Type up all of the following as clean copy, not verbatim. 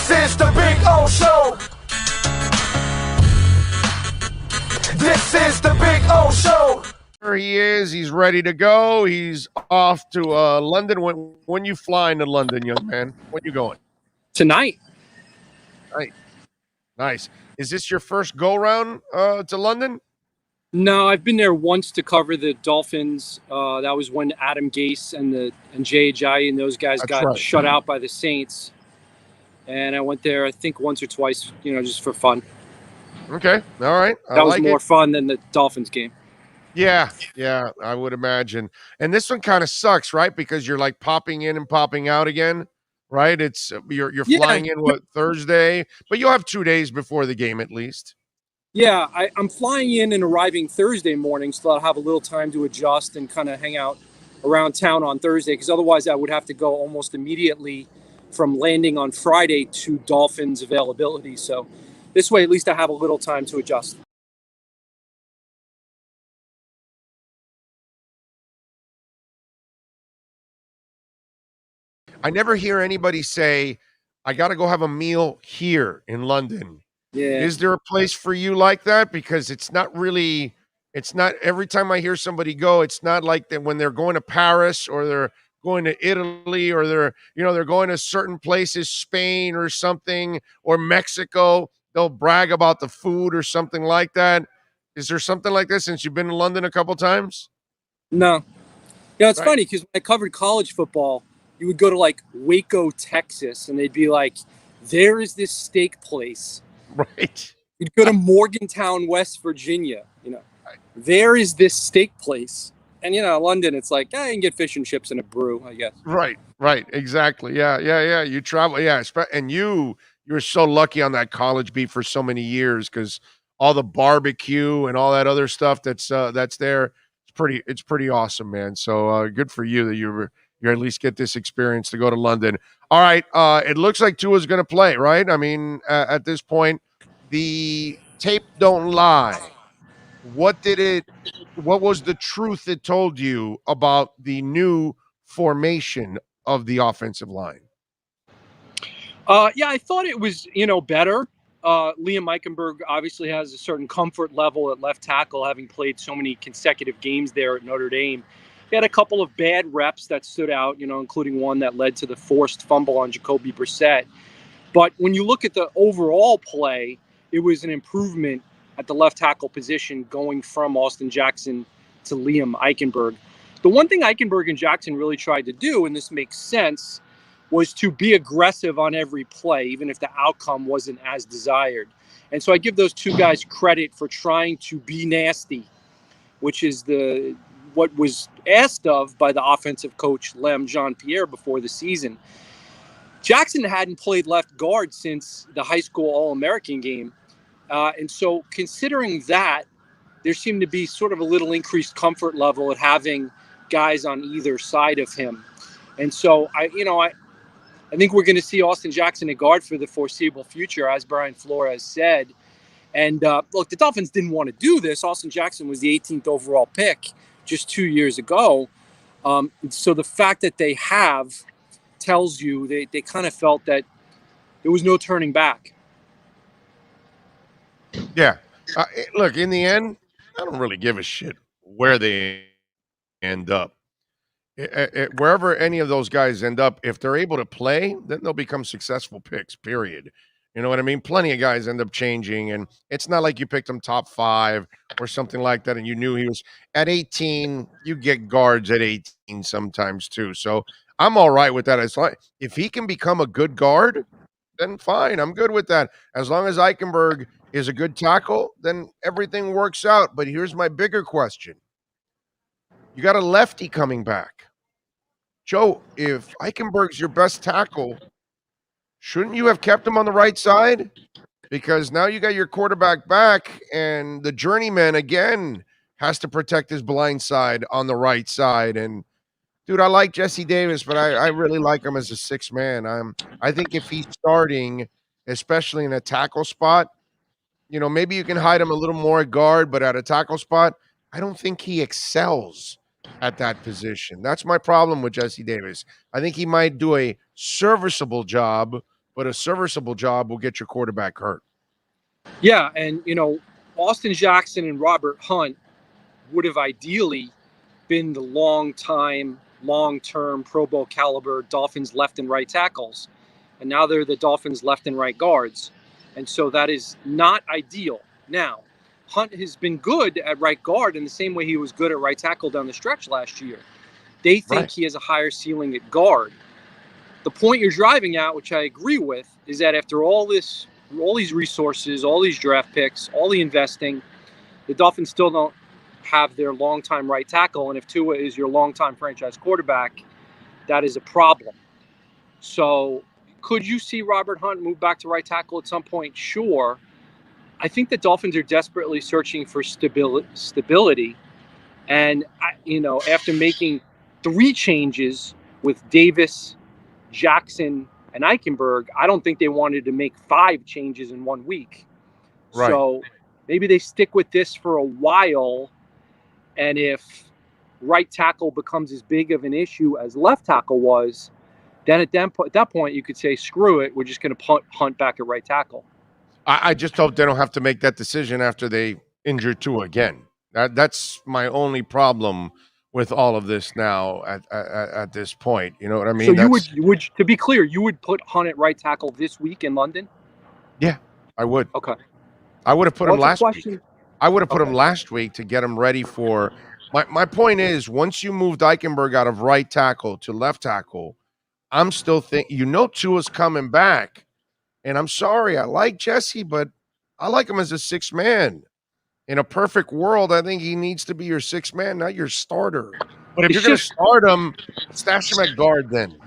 This is the Big O Show. This is the Big O Show. Here he is. He's ready to go. He's off to London. When you flying to London, young man? When you going? Tonight. Nice. Is this your first go round to London? No, I've been there once to cover the Dolphins. That was when Adam Gase and Jay Ajayi and those guys got shut out by the Saints. And I went there, I think, once or twice, just for fun. Okay, all right. That was more fun than the Dolphins game. Yeah, I would imagine. And this one kind of sucks, right? Because you're like popping in and popping out again, right? It's you're flying in Thursday, but you'll have 2 days before the game at least. Yeah, I'm flying in and arriving Thursday morning, so I'll have a little time to adjust and kind of hang out around town on Thursday, because otherwise I would have to go almost immediately from landing on Friday to Dolphins availability. So this way, at least I have a little time to adjust. I never hear anybody say, I got to go have a meal here in London. Yeah. Is there a place for you like that? Because it's not every time I hear somebody go, it's not like that when they're going to Paris or they're going to Italy or they're going to certain places, Spain or something, or Mexico, they'll brag about the food or something like that. Is there something like this since you've been to London a couple times? No. It's funny because when I covered college football, you would go to like Waco, Texas, and they'd be like, there is this steak place. Right. You'd go to Morgantown, West Virginia, there is this steak place. And, London, it's like, you can get fish and chips and a brew, I guess. Right. Exactly. Yeah. You travel. Yeah. And you're so lucky on that college beat for so many years because all the barbecue and all that other stuff that's there. It's pretty awesome, man. So good for you that you at least get this experience to go to London. All right. It looks like Tua's going to play, right? I mean, at this point, the tape don't lie. What was the truth it told you about the new formation of the offensive line? I thought it was, better. Liam Eichenberg obviously has a certain comfort level at left tackle, having played so many consecutive games there at Notre Dame. He had a couple of bad reps that stood out, including one that led to the forced fumble on Jacoby Brissett. But when you look at the overall play, it was an improvement at the left tackle position going from Austin Jackson to Liam Eichenberg. The one thing Eichenberg and Jackson really tried to do, and this makes sense, was to be aggressive on every play, even if the outcome wasn't as desired. And so I give those two guys credit for trying to be nasty, which is what was asked of by the offensive coach, Lem Jean-Pierre, before the season. Jackson hadn't played left guard since the high school All-American game. And so considering that, there seemed to be sort of a little increased comfort level at having guys on either side of him. And so I think we're going to see Austin Jackson at guard for the foreseeable future, as Brian Flores said. And look, the Dolphins didn't want to do this. Austin Jackson was the 18th overall pick just 2 years ago. So the fact that they have tells you they kind of felt that there was no turning back. Yeah. Look, in the end, I don't really give a shit where they end up. Wherever any of those guys end up, if they're able to play, then they'll become successful picks, period. You know what I mean? Plenty of guys end up changing, and it's not like you picked him top 5 or something like that, and you knew he was at 18. You get guards at 18 sometimes too. So I'm all right with that. As long if he can become a good guard, then fine. I'm good with that. As long as Eichenberg is a good tackle, then everything works out. But here's my bigger question. You got a lefty coming back. Joe, if Eichenberg's your best tackle, shouldn't you have kept him on the right side? Because now you got your quarterback back, and the journeyman, again, has to protect his blind side on the right side. And, dude, I like Jesse Davis, but I really like him as a sixth man. I think if he's starting, especially in a tackle spot, maybe you can hide him a little more at guard, but at a tackle spot, I don't think he excels at that position. That's my problem with Jesse Davis. I think he might do a serviceable job but a serviceable job will get your quarterback hurt. Yeah, and Austin Jackson and Robert Hunt would have ideally been the long-term Pro Bowl caliber Dolphins left and right tackles, and now they're the Dolphins left and right guards, and so that is not ideal. Now, Hunt has been good at right guard in the same way he was good at right tackle down the stretch last year. They think he has a higher ceiling at guard. The point you're driving at, which I agree with, is that after all these resources, all these draft picks, all the investing, the Dolphins still don't have their longtime right tackle. And if Tua is your longtime franchise quarterback, that is a problem. So could you see Robert Hunt move back to right tackle at some point? Sure. I think the Dolphins are desperately searching for stability. And, after making 3 changes with Davis, Jackson, and Eichenberg, I don't think they wanted to make 5 changes in 1 week. Right. So maybe they stick with this for a while. And if right tackle becomes as big of an issue as left tackle was, then at that point, you could say, screw it, we're just going to Hunt back at right tackle. I just hope they don't have to make that decision after they injure Tua again. That's my only problem with all of this now at this point. You know what I mean? So you would, to be clear, you would put Hunt at right tackle this week in London? Yeah, I would. Okay. I would have put him last week. I would have put him last week to get him ready for my point is, once you moved Eichenberg out of right tackle to left tackle, I'm still thinking, Tua's coming back. And I'm sorry, I like Jesse, but I like him as a 6th man. In a perfect world, I think he needs to be your 6th man, not your starter. But if you're going to start him, stash him at guard then,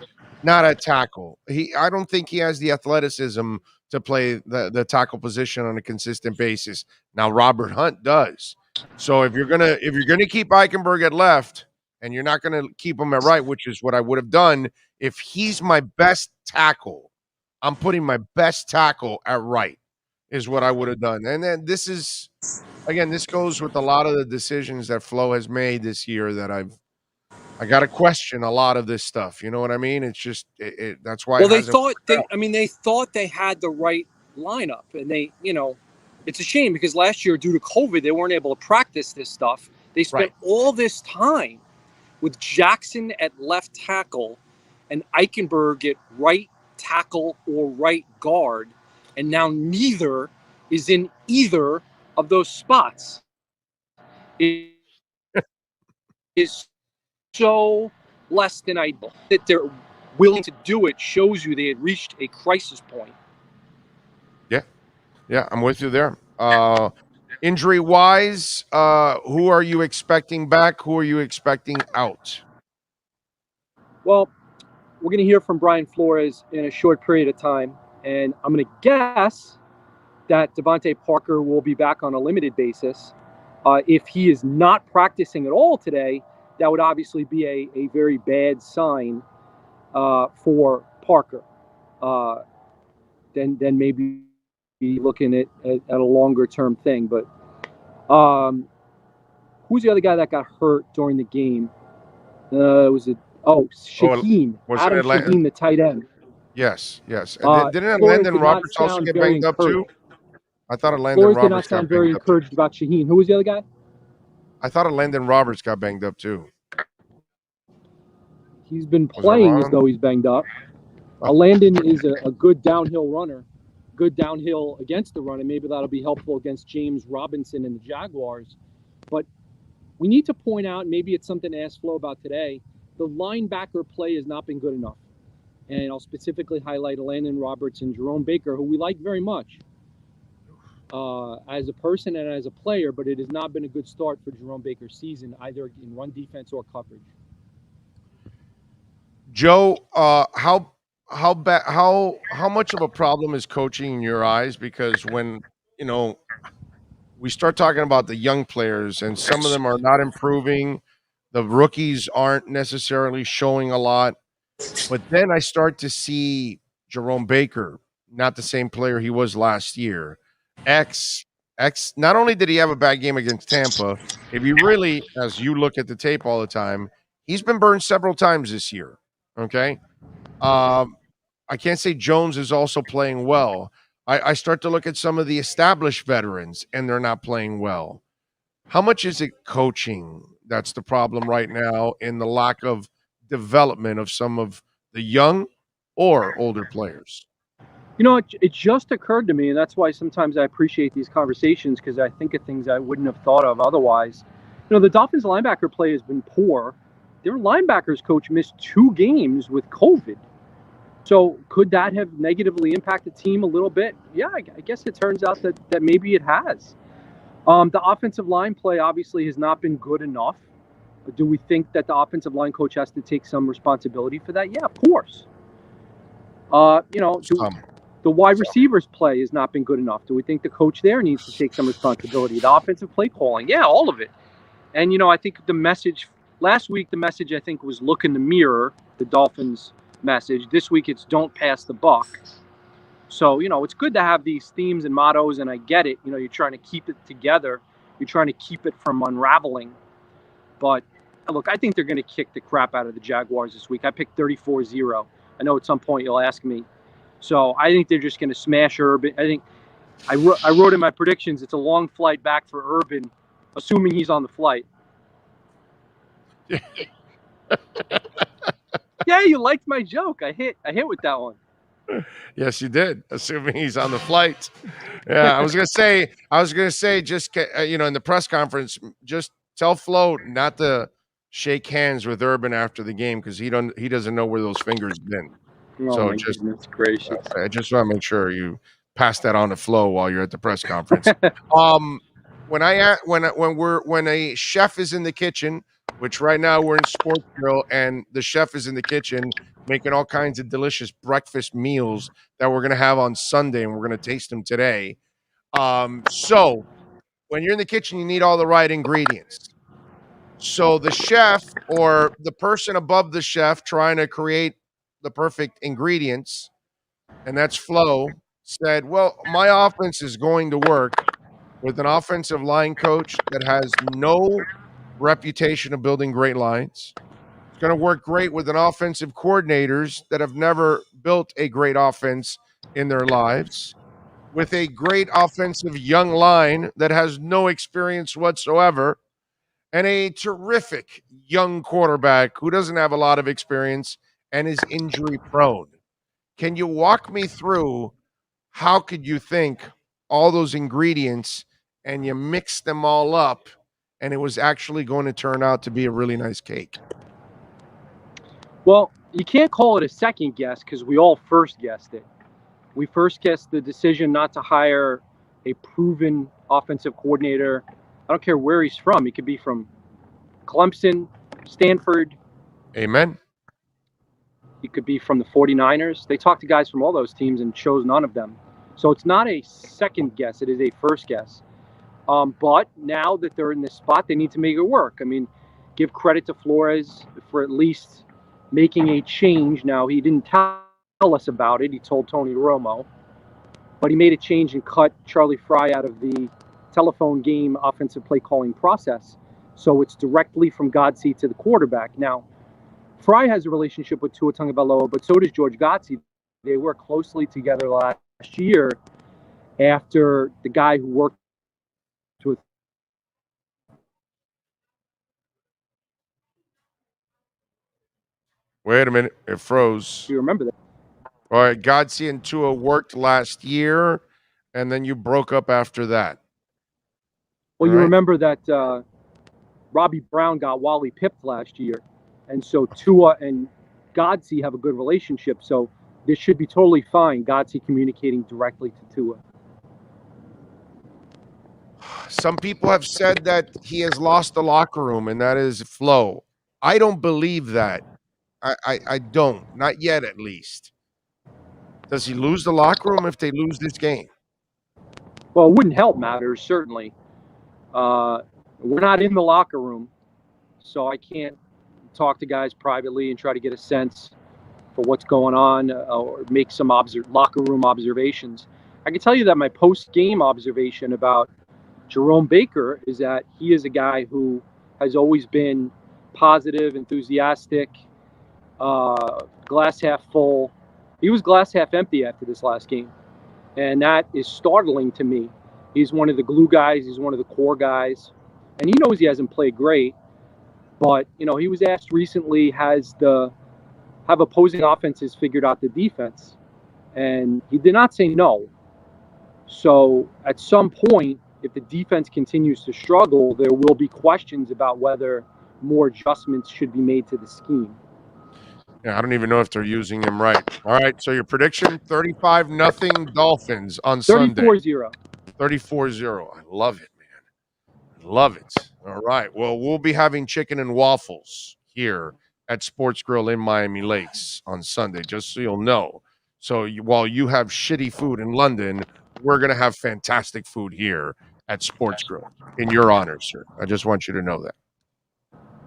not at tackle. I don't think he has the athleticism to play the tackle position on a consistent basis. Now Robert Hunt does. So if you're gonna keep Eichenberg at left and you're not gonna keep him at right, which is what I would have done if he's my best tackle, I'm putting my best tackle at right, is what I would have done. And then this goes with a lot of the decisions that Flo has made this year that I got to question a lot of this stuff. You know what I mean? It's just that's why. Well, they thought they had the right lineup, and it's a shame because last year, due to COVID, they weren't able to practice this stuff. They spent all this time with Jackson at left tackle and Eichenberg at right tackle or right guard, and now neither is in either of those spots. It is so less than ideal. That they're willing to do it shows you they had reached a crisis point. Yeah, I'm with you there. Injury wise, who are you expecting back? Who are you expecting out? Well, we're going to hear from Brian Flores in a short period of time, and I'm going to guess that Devontae Parker will be back on a limited basis. If he is not practicing at all today, that would obviously be a very bad sign for Parker. Then maybe be looking at a longer term thing. But who's the other guy that got hurt during the game? Shaheen. Adam Shaheen, the tight end. Yes. And didn't Landon Roberts also get banged up too? I thought Landon Roberts did not sound very encouraged about Shaheen. Who was the other guy? I thought Landon Roberts got banged up too. He's been playing as though he's banged up. Landon is a good downhill runner, good downhill against the run, and maybe that'll be helpful against James Robinson and the Jaguars. But we need to point out, maybe it's something to ask Flo about today, the linebacker play has not been good enough. And I'll specifically highlight Landon Roberts and Jerome Baker, who we like very much as a person and as a player, but it has not been a good start for Jerome Baker's season, either in run defense or coverage. Joe, how much of a problem is coaching in your eyes? Because when we start talking about the young players and some of them are not improving, the rookies aren't necessarily showing a lot, but then I start to see Jerome Baker, not the same player he was last year. Not only did he have a bad game against Tampa, if you really, as you look at the tape all the time, he's been burned several times this year. Okay. I can't say Jones is also playing well. I start to look at some of the established veterans, and they're not playing well. How much is it coaching that's the problem right now in the lack of development of some of the young or older players? You know, it just occurred to me, and that's why sometimes I appreciate these conversations, because I think of things I wouldn't have thought of otherwise. You know, the Dolphins linebacker play has been poor. Their linebackers coach missed 2 games with COVID. So could that have negatively impacted the team a little bit? Yeah, I guess it turns out that maybe it has. The offensive line play obviously has not been good enough. Do we think that the offensive line coach has to take some responsibility for that? Yeah, of course. The wide receivers play has not been good enough. Do we think the coach there needs to take some responsibility? The offensive play calling, yeah, all of it. And I think the message last week, the message I think was look in the mirror, the Dolphins message. This week it's don't pass the buck. So, it's good to have these themes and mottos, and I get it. You're trying to keep it together. You're trying to keep it from unraveling. But look, I think they're going to kick the crap out of the Jaguars this week. I picked 34-0. I know at some point you'll ask me. So I think they're just going to smash Urban. I think I wrote in my predictions it's a long flight back for Urban, assuming he's on the flight. Yeah, you liked my joke. I hit with that one. Yes, you did. Assuming he's on the flight. Yeah, I was gonna say, just in the press conference, just tell Flo not to shake hands with Urban after the game because he doesn't know where those fingers been. Oh, so my goodness gracious! I just want to make sure you pass that on to Flo while you're at the press conference. When a chef is in the kitchen, which right now we're in Sports Grill, and the chef is in the kitchen making all kinds of delicious breakfast meals that we're going to have on Sunday, and we're going to taste them today. So when you're in the kitchen, you need all the right ingredients. So the chef or the person above the chef trying to create the perfect ingredients, and that's Flo, said, well, my offense is going to work with an offensive line coach that has no reputation of building great lines. It's going to work great with an offensive coordinators that have never built a great offense in their lives, with a great offensive young line that has no experience whatsoever, and a terrific young quarterback who doesn't have a lot of experience and is injury prone. Can you walk me through how could you think all those ingredients and you mix them all up and it was actually going to turn out to be a really nice cake? Well, you can't call it a second guess because we all first guessed it. We first guessed the decision not to hire a proven offensive coordinator. I don't care where he's from. He could be from Clemson, Stanford. Amen. He could be from the 49ers. They talked to guys from all those teams and chose none of them. So it's not a second guess. It is a first guess. But now that they're in this spot, they need to make it work. I mean, give credit to Flores for at least making a change. Now, he didn't tell us about it. He told Tony Romo. But he made a change and cut Charlie Fry out of the telephone game offensive play calling process. So it's directly from Godsey to the quarterback. Now, Fry has a relationship with Tua Tagovailoa, but so does George Godsey. They worked closely together last year after the guy who worked with. Wait a minute. It froze. Do you remember that? All right. Godsey and Tua worked last year, and then you broke up after that. Well, you remember that Robbie Brown got Wally pipped last year. And so Tua and Godsey have a good relationship. So this should be totally fine. Godsey communicating directly to Tua. Some people have said that he has lost the locker room, and that is Flo. I don't believe that. I don't. Not yet, at least. Does he lose the locker room if they lose this game? Well, it wouldn't help matters, certainly. We're not in the locker room, so I can't talk to guys privately and try to get a sense for what's going on or make some locker room observations. I can tell you that my post-game observation about Jerome Baker is that he is a guy who has always been positive, enthusiastic, glass half full. He was glass half empty after this last game, and that is startling to me. He's one of the glue guys. He's one of the core guys, and he knows he hasn't played great. But he was asked recently, have opposing offenses figured out the defense, and he did not say no. So at some point, if the defense continues to struggle, there will be questions about whether more adjustments should be made to the scheme. Yeah, I don't even know if they're using him right. All right, so your prediction, 35-0 Dolphins on Sunday. 34-0. 34-0. I love it, man. I love it. All right. Well, we'll be having chicken and waffles here at Sports Grill in Miami Lakes on Sunday, just so you'll know. So while you have shitty food in London, we're going to have fantastic food here at Sports Grill in your honor, sir. I just want you to know that.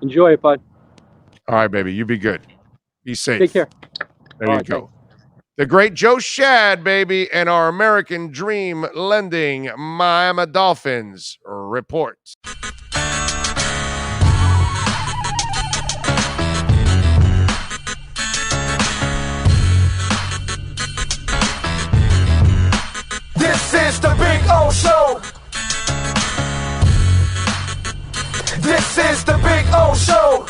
Enjoy it, bud. All right, baby. You be good. Be safe. Take care. There you go. Thanks. The great Joe Schad, baby, and our American Dream Lending Miami Dolphins report. This is the Big O Show. This is the Big O Show.